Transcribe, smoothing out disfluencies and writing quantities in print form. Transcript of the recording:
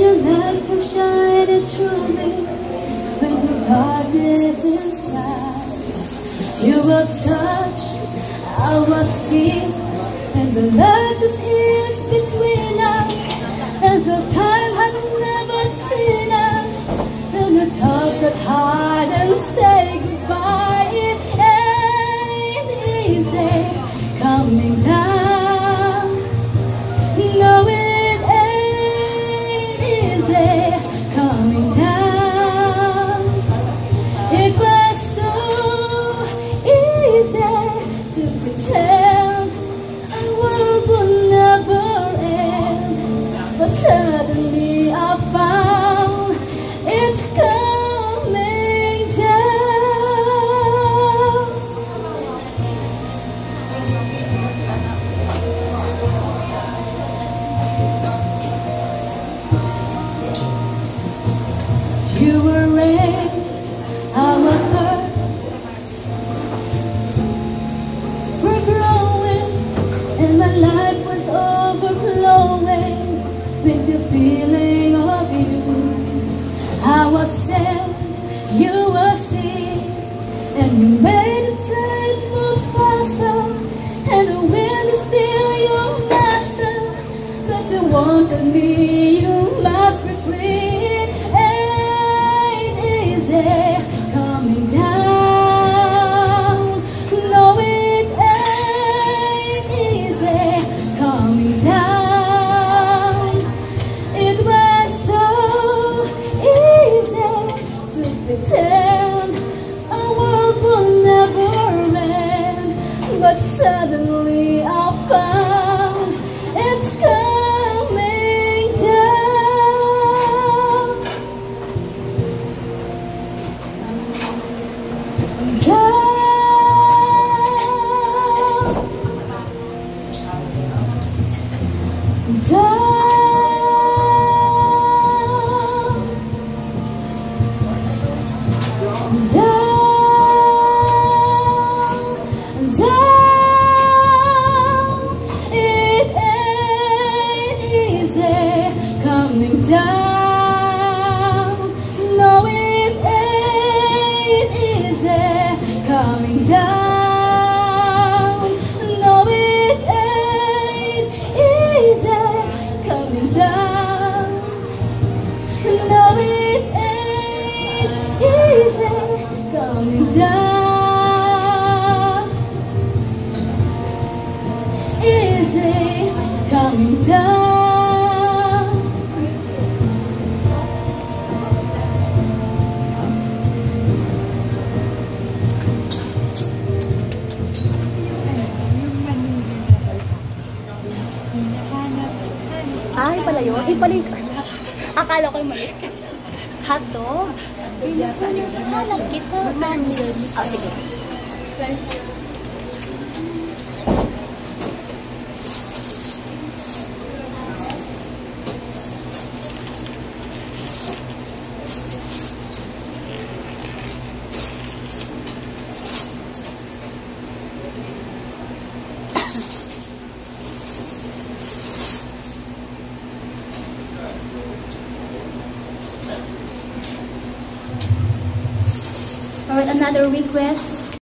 your light will shine it truly when the darkness inside. You will touch our skin, and the light just is between us, and the time has never seen us. And you talk that hard and say goodbye. It ain't easy coming down. No, it ain't easy coming down. It was so easy to pretend our world would never end, but suddenly I found it's coming down. You were rain, I was hurt. We're growing, and my life was overflowing with the feeling of you. I was sad, you were sick, and you made the time move faster, and the wind is still your master. But the one that me, you must be free. It ain't easy coming down. No, it ain't easy coming down. It was so easy to pretend our world will never end, but suddenly I found it's coming down. It ain't easy coming down. No, it ain't easy coming down. No, it ain't easy coming down. No, it ain't easy coming down. Easy coming down. Ay, pala yun. Ibalik. Akala ko yung mali. Hotdog? Hanap kita. Ah, sige. Alright, another request